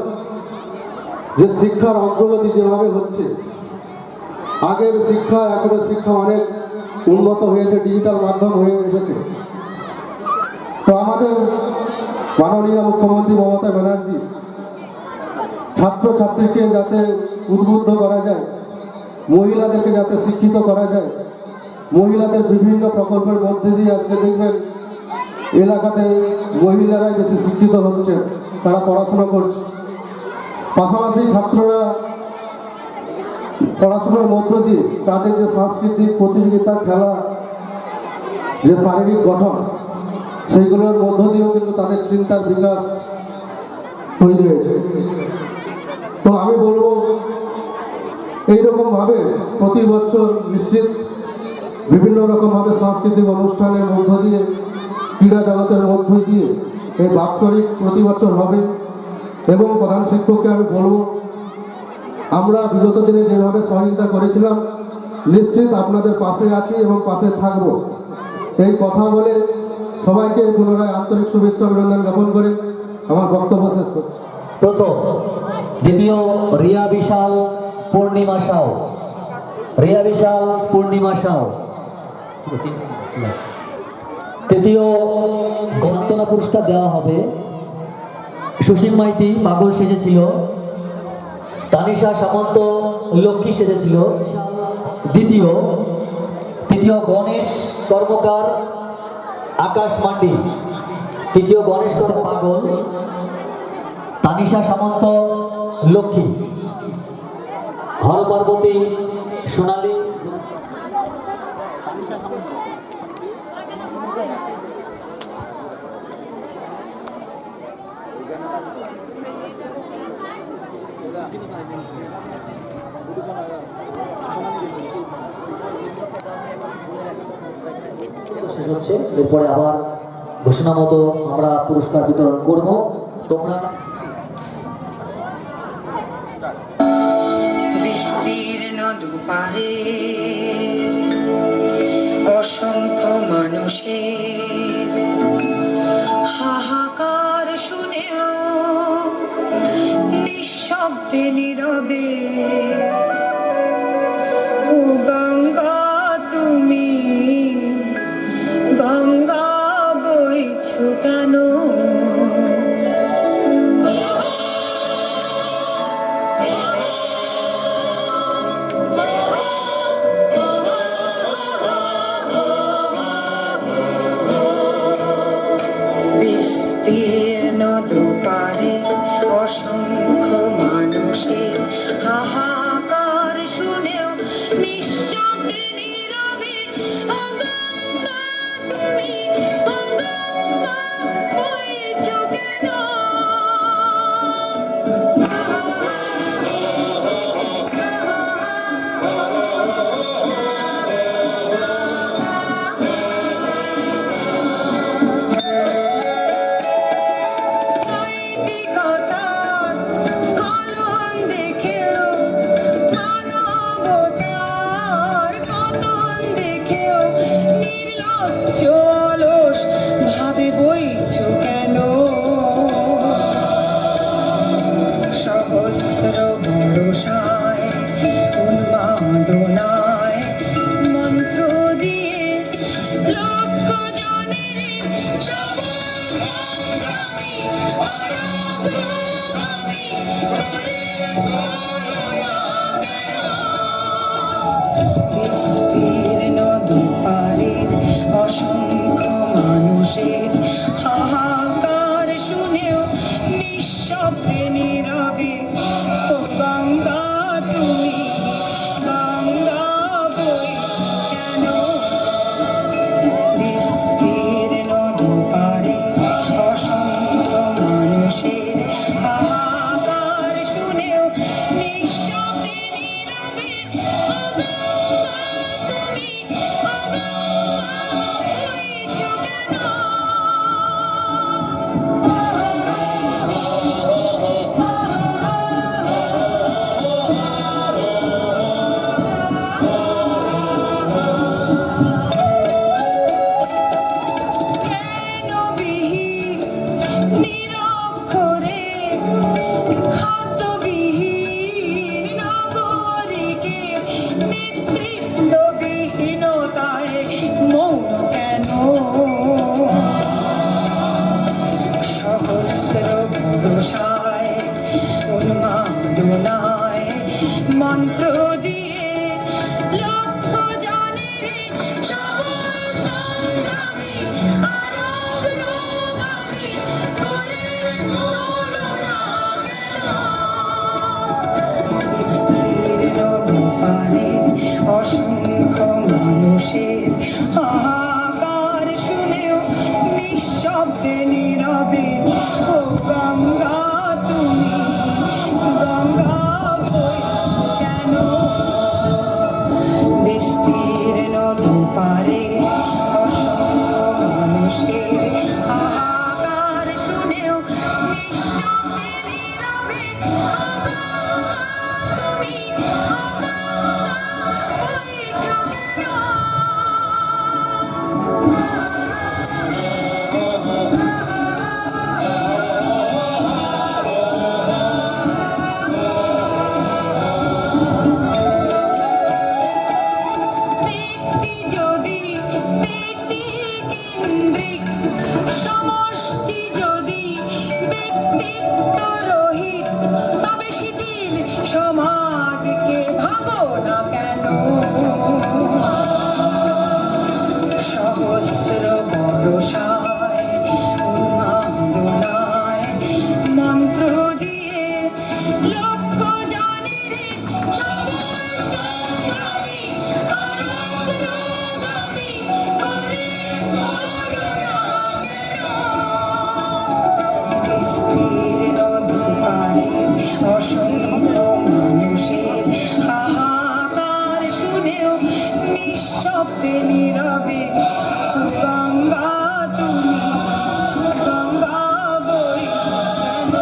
যে শিক্ষার অগ্রগতি যেভাবে হচ্ছে, আগের শিক্ষা এখনের শিক্ষা অনেক উন্নত হয়েছে, ডিজিটাল মাধ্যম হয়ে এসেছে। তো আমাদের মাননীয় মুখ্যমন্ত্রী মমতা ব্যানার্জি ছাত্রছাত্রীকে যাতে উদ্বুদ্ধ করা যায়, মহিলাদেরকে যাতে শিক্ষিত করা যায়, মহিলাদের বিভিন্ন প্রকল্পের মধ্যে দিয়ে আজকে দেখবেন এলাকাতে মহিলারাই বেশি শিক্ষিত হচ্ছে, তারা পড়াশোনা করছে। পাশাপাশি ছাত্ররা পড়াশোনার মধ্য দিয়ে তাদের যে সাংস্কৃতিক প্রতিযোগিতা, খেলা, যে শারীরিক গঠন, সেইগুলোর মধ্য দিয়েও কিন্তু তাদের চিন্তার বিকাশ তৈরি হয়েছে। তো আমি বলবো এইরকমভাবে প্রতি বছর নিশ্চিত বিভিন্ন রকমভাবে সাংস্কৃতিক অনুষ্ঠানের মধ্য দিয়ে, ক্রীড়া জগতের মধ্য দিয়ে এই বাৎসরিক প্রতি বছর হবে। এবং প্রধান শিক্ষককে আমি বলবো, আমরা বিগত দিনে যেভাবে সহযোগিতা করেছিলাম, নিশ্চিত আপনাদের পাশে আছি এবং পাশে থাকব। এই কথা বলে সবাইকে পুনরায় আন্তরিক শুভেচ্ছা অভিনন্দন জ্ঞাপন করে আমার বক্তব্য শেষ করছি। প্রথম, দ্বিতীয় রিয়া বিশাল, পূর্ণিমা সাউ, রিয়া বিশাল, পূর্ণিমা সাউ। তৃতীয় গন্তনা পুরস্কার দেওয়া হবে সুশীল মাইতি, পাগল সেজেছিল। তানিশা সামন্ত লক্ষ্মী সেজেছিল। তৃতীয় গণেশ কর্মকার, আকাশ মান্ডি। তৃতীয় গণেশ পাগল, তানিশা সামন্ত লক্ষ্মী। হর পার্বতী, সোনালী। শেষ হচ্ছে। এরপরে আবার ঘোষণা মতো আমরা পুরস্কার বিতরণ করব। তোমরা বিস্তীর্ণ দুপারে অসংখ্য মানুষের হাহাকার শুনেও নিঃশব্দে নীরবে ও গঙ্গা তুমি গঙ্গা বইছো কেন? বিস্তীর্ণ দুপারে অসংখ্য মানুষের হাহাকার শুনেও নিঃশব্দে নীরবে ও গঙ্গা তুমি ও গঙ্গা বইছো কেন? নৈতিকতার স্খলন দেখেও মানবতার পতন দেখেও নির্লজ্জ অলস ভাবে বইছো কেন? সহস্র ভরসায় উন্মাদনায় মন্ত্র দিয়ে লক্ষ জনের সবল সংগ্রামী অগ্রগামী করে করুণা কেন? বিস্তীর্ণ দুপারের অসংখ্য মানুষের হাহাকার শুনেও নিঃশব্দে নীরবে ও গঙ্গা তুমি গঙ্গা বইছো কেন? বিস্তীর্ণ দুপারের অসংখ্য মানুষের হাহাকার শুনেও নিঃশব্দে নীরবে ও গঙ্গা তুমি ও গঙ্গা বইছো কেন? জ্ঞানবিহীন নিরক্ষরে খাদ্যবিহীন নাগরিকের নেতৃত্ববিহীনতায় মৌন কেন? সহস্র ভরসায় উন্মাদনায় মন্ত্র দিয়ে লক্ষ জনের সবল সংগ্রামী আর অগ্রগামী করে করুণা কেন? বিস্তীর্ণ দুপারে অসংখ্য মানুষের হাহাকার শুনেও নিঃশব্দে নীরবে ও গঙ্গা তুমি গঙ্গা বইছো কেন? বিস্তীর্ণ দুপারে অসংখ্য মানুষের হাহাকার শুনেও নিঃশব্দে নীরবে ও গঙ্গা তুমি ও গঙ্গা বইছো কেন? শুনেও নিঃশব্দে নীরবে গঙ্গা তুমি গঙ্গা বই কেন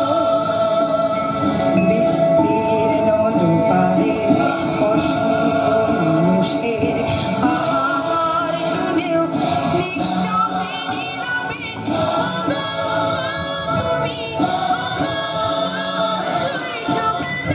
বিস্তীর্ণ দুপারে অসংখ্য মানুষের হাহাকার শুনেও নিঃশব্দে নীরবে গঙ্গা তুমি গঙ্গা রয়েছো কেন?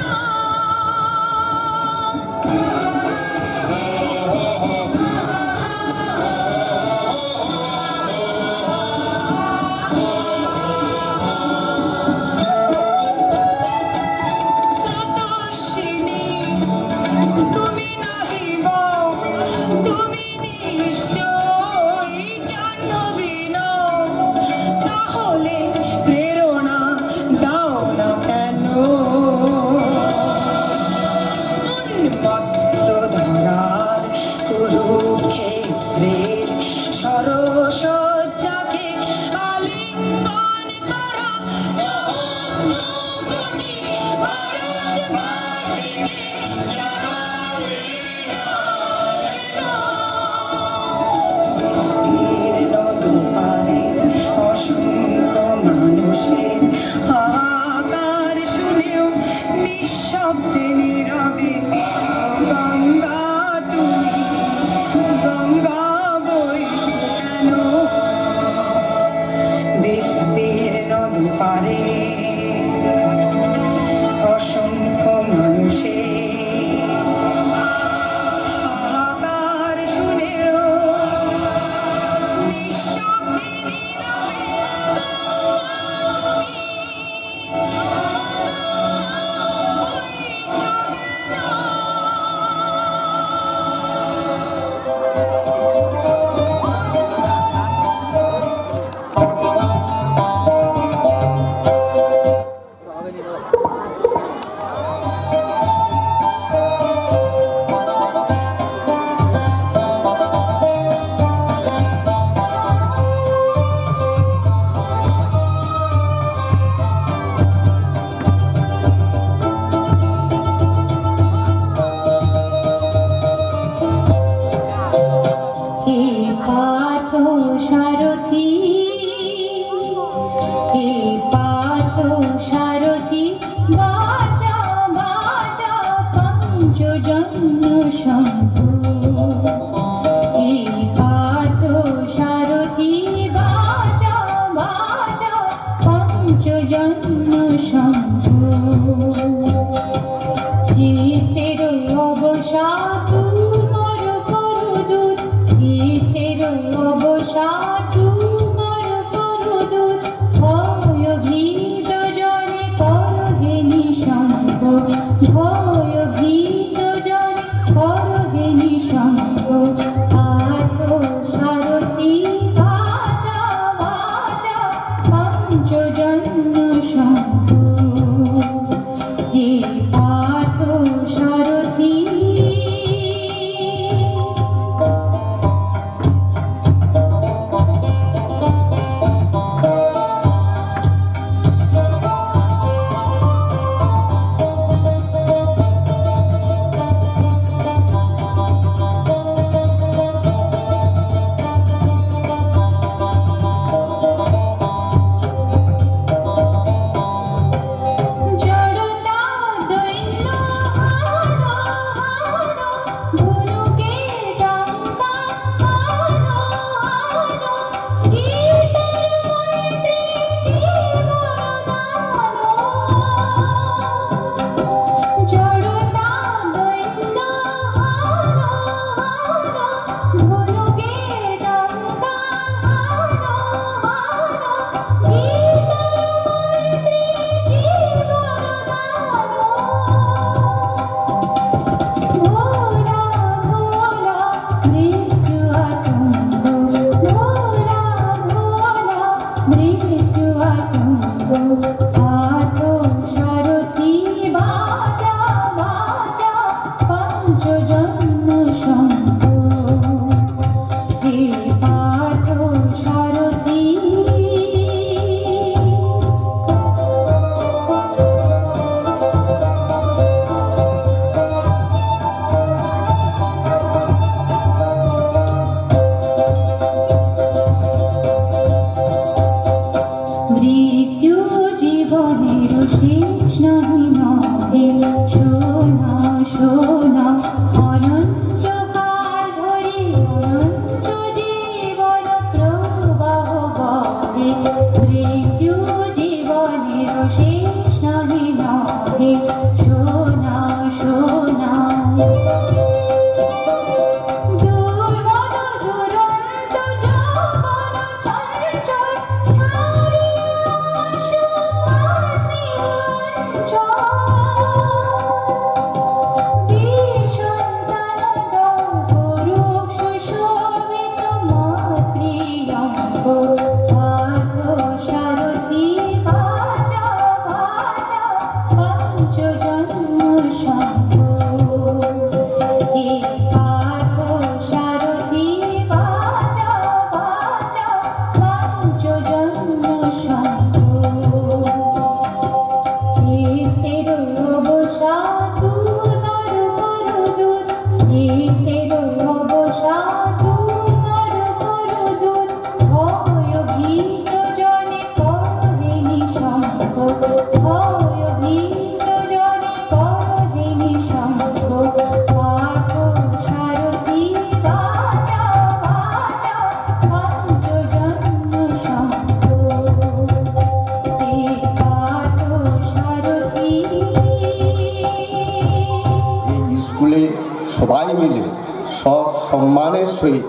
সম্মানের সহিত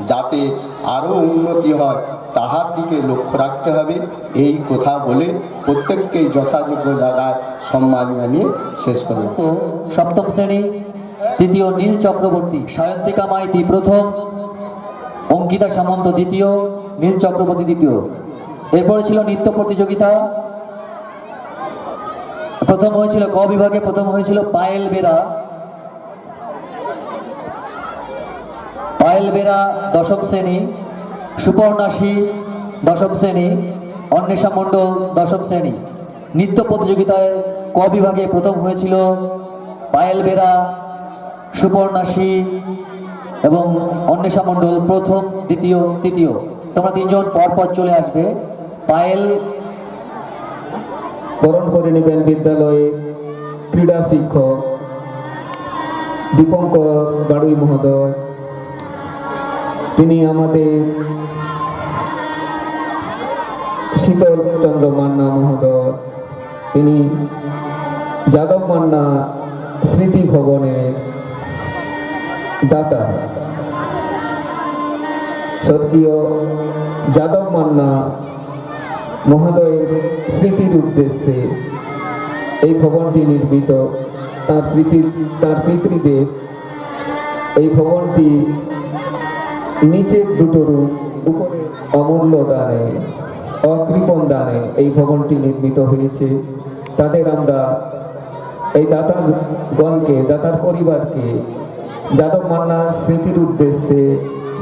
যাতে আরও উন্নতি হয় তাহার দিকে লক্ষ্য রাখতে হবে। এই কথা বলে প্রত্যেককেই যথাযোগ্য জায়গায় সম্মান জানিয়ে শেষ করব। সপ্তম শ্রেণী তৃতীয় নীল চক্রবর্তী, সায়ন্তিকা মাইতি প্রথম, অঙ্কিতা সামন্ত দ্বিতীয়, নীল চক্রবর্তী দ্বিতীয়। এরপরে ছিল নৃত্য প্রতিযোগিতা। প্রথম হয়েছিল ক বিভাগে, প্রথম হয়েছিল পায়েল বেরা। পায়েল বেরা দশম শ্রেণী, সুপর্ণাশী দশম শ্রেণী, অন্বেষা মণ্ডল দশম শ্রেণী। নৃত্য প্রতিযোগিতায় ক বিভাগে প্রথম হয়েছিল পায়েল বেরা, সুপর্ণাশী এবং অন্বেষা মণ্ডল প্রথম, দ্বিতীয়, তৃতীয়। তোমরা তিনজন পরপর চলে আসবে। পায়েল বরণ করে নেবেন বিদ্যালয়ে ক্রীড়া শিক্ষক দীপঙ্কর বাড়ুই মহোদয়। তিনি আমাদের শীতল চন্দ্র মান্না মহোদয়, তিনি যাদব মান্না স্মৃতি ভবনের দাতা। স্বর্গীয় যাদব মান্না মহোদয়ের স্মৃতির উদ্দেশ্যে এই ভবনটি নির্মিত। তার পিতৃদেব এই ভবনটি নিচের দুটো রূপ, উপরে অমূল্য দানে, অকৃপণ দানে এই ভবনটি নির্মিত হয়েছে। তাদের আমরা এই দাতাগণকে, দাতার পরিবারকে যাদব মান্নার স্মৃতির উদ্দেশ্যে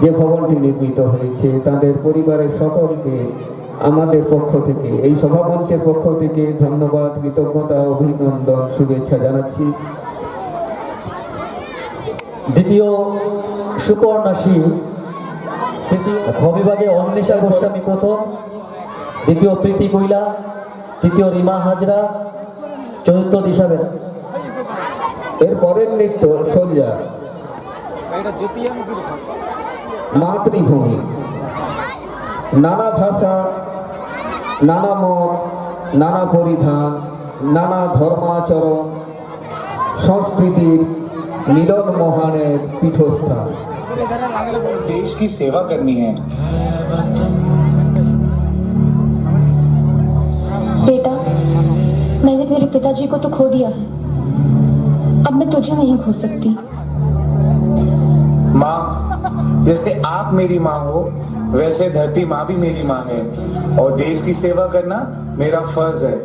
যে ভবনটি নির্মিত হয়েছে তাদের পরিবারের সকলকে আমাদের পক্ষ থেকে, এই সভামঞ্চের পক্ষ থেকে ধন্যবাদ, কৃতজ্ঞতা, অভিনন্দন, শুভেচ্ছা জানাচ্ছি। দ্বিতীয় সুপর্ণাশী, তৃতীয় খ বিভাগে অন্বেষা গোস্বামী প্রথম, দ্বিতীয় প্রীতি কৈলা, তৃতীয় রিমা হাজরা, চতুর্থ দিশা বেরা। এর পরের নৃত্য সজ্জা মাতৃভূমি। নানা ভাষা, নানা মত, নানা পরিধান, নানা ধর্মাচরণ, সংস্কৃতির মিলন মহানের পীঠস্থান। देश की सेवा करनी है। बेटा, मैंने तेरे पिताजी को तो खो दिया है, अब मैं तुझे नहीं खो सकती। माँ, जैसे आप मेरी माँ हो वैसे धरती माँ भी मेरी माँ है और देश की सेवा करना मेरा फर्ज है।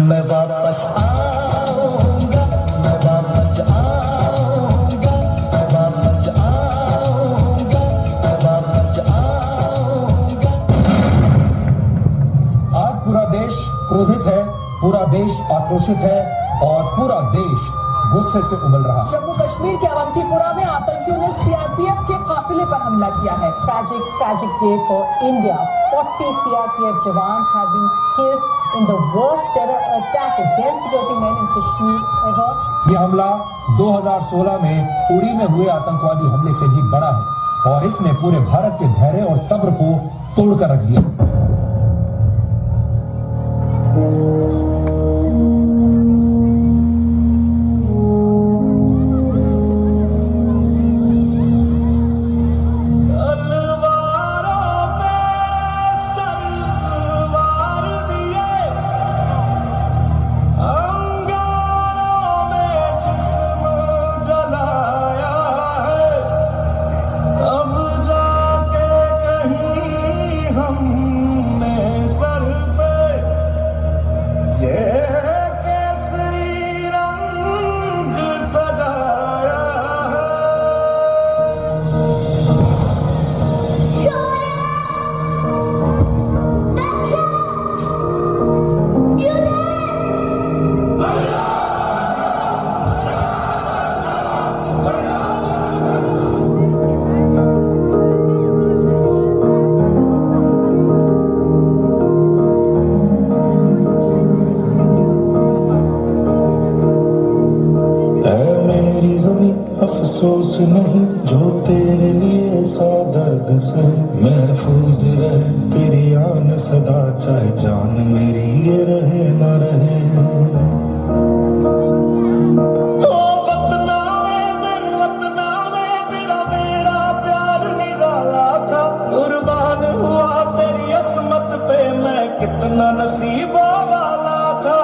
मैं वापस आऊंगा, मैं वापस आऊंगा, मैं वापस आऊंगा, मैं वापस आऊंगा। पूरा देश क्रोधित है, पूरा देश आक्रोशित है और पूरा देश गुस्से से उबल रहा है। जम्मू कश्मीर के अवंतीपुरा में आतंकियों ने सीआरपीएफ के काफिले पर हमला किया है। Tragic day for India. 40 CRPF jawans have been killed in the worst terror attack against security men in Kashmir ever. ये हमला 2016 में उड़ी में हुए आतंकवादी हमले से भी बड़ा है और इसने पूरे भारत के धैर्य और सब्र को तोड़कर रख दिया। अफसोस नहीं जो तेरे लिए सौ दर्द से महफूज रहे तेरी आन सदा, चाहे जान मेरी ये रहे न रहे। कुर्बान हुआ तेरी असमत पे मैं कितना नसीबों वाला था।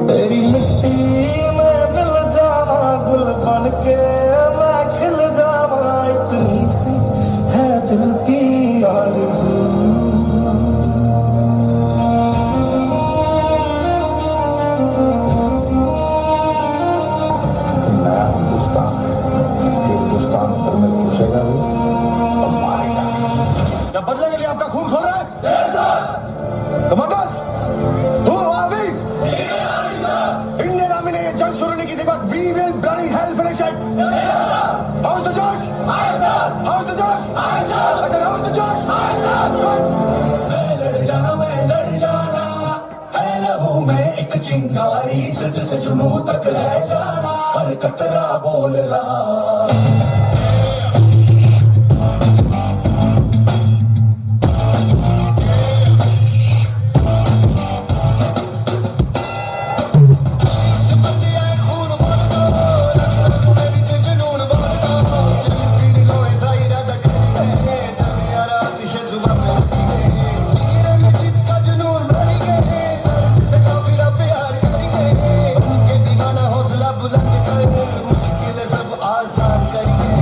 तेरी मिट्टी में मिल जावा गुल बन के मैं खिल जावा, इतनी सी है दिल की आरज़ू। नया हिंदुस्तान पर में घुसेगा भी और मारेगा। क्या बदले के लिए आपका खून खोल रहा है? Commanders, who are we? Indian Army ने ये जंग शुरू नहीं की थी, but we will bloody hell finish it. How's the Josh? How's the Josh? I said, how's the Josh? मैं लड़ जाना है लहू में एक चिंगारी, सद से जुनून तक ले जाना, हर कतरा बोल रहा। बुलंद कर मुश्किल सब आसान करिए।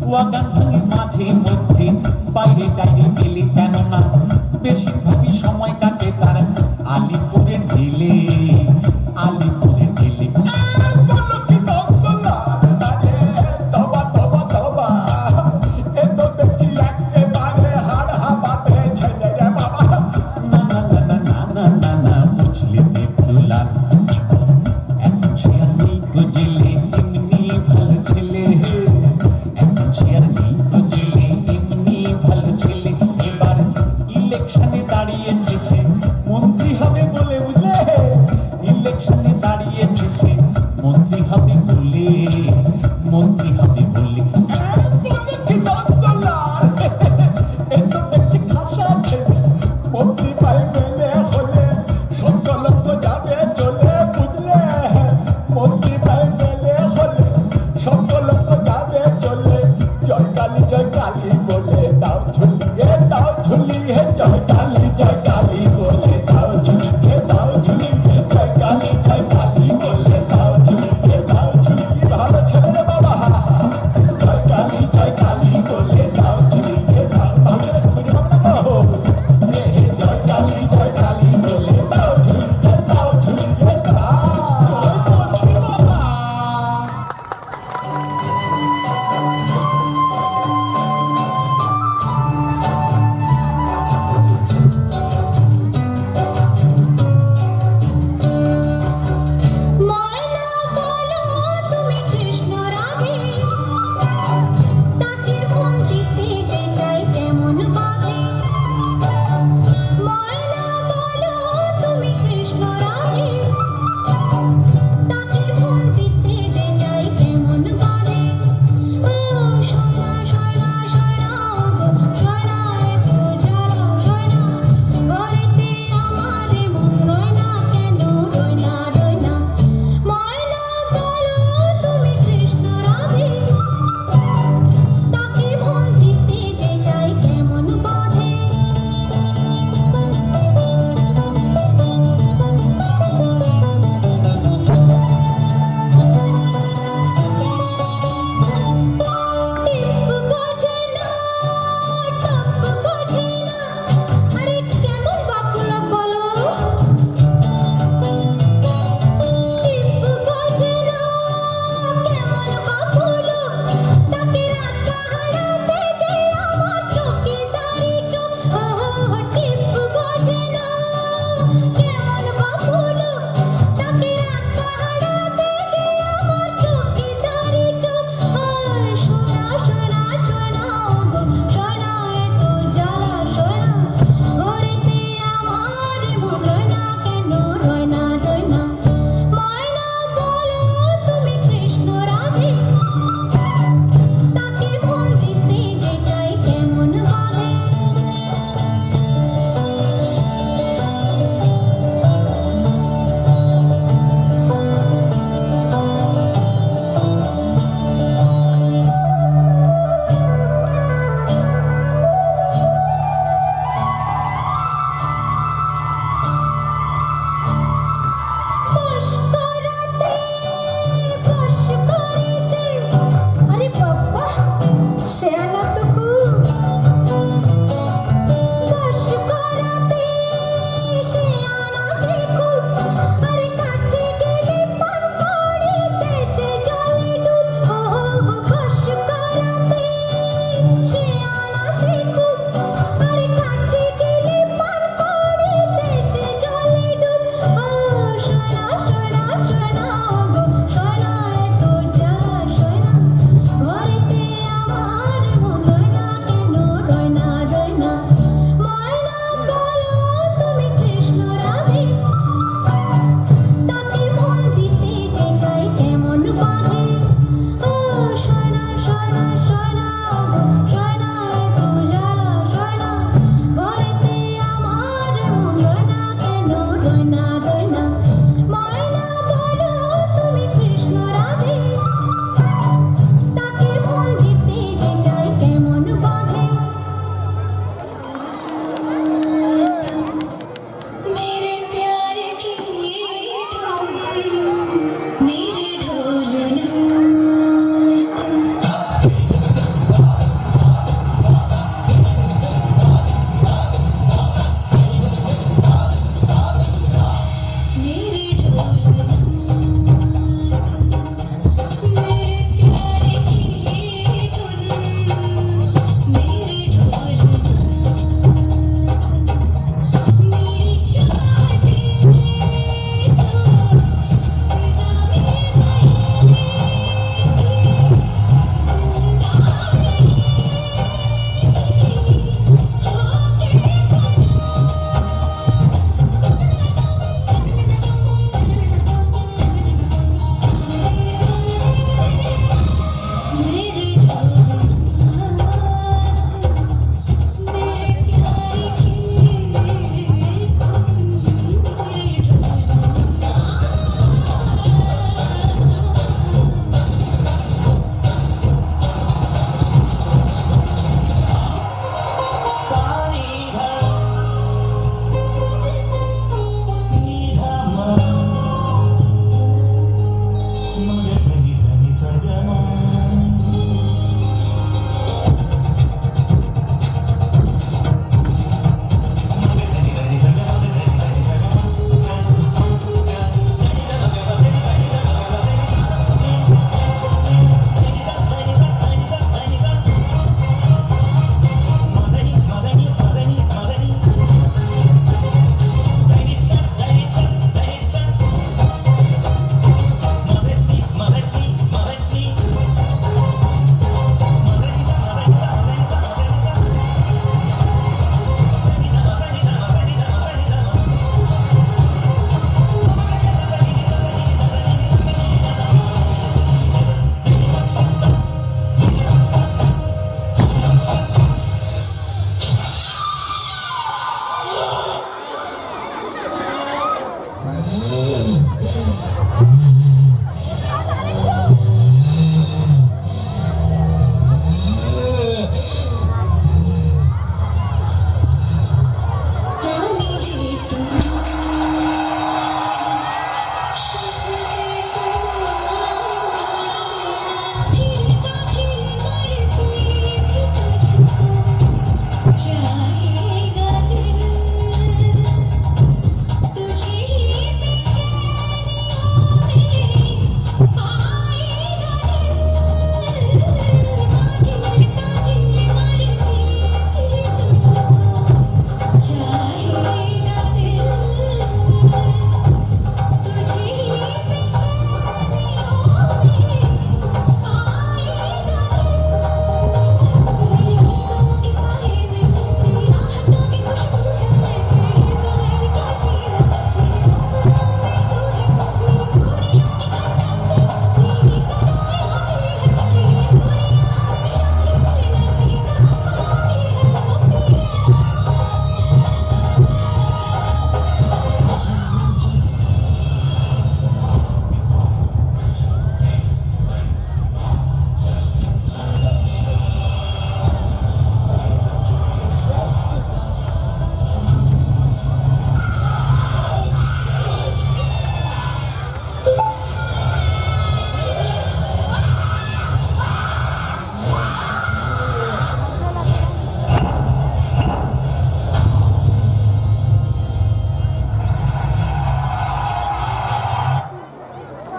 ওয়াগান ভাঙে মাঝে মধ্যে বাইরে টাইরে গেলে কেন না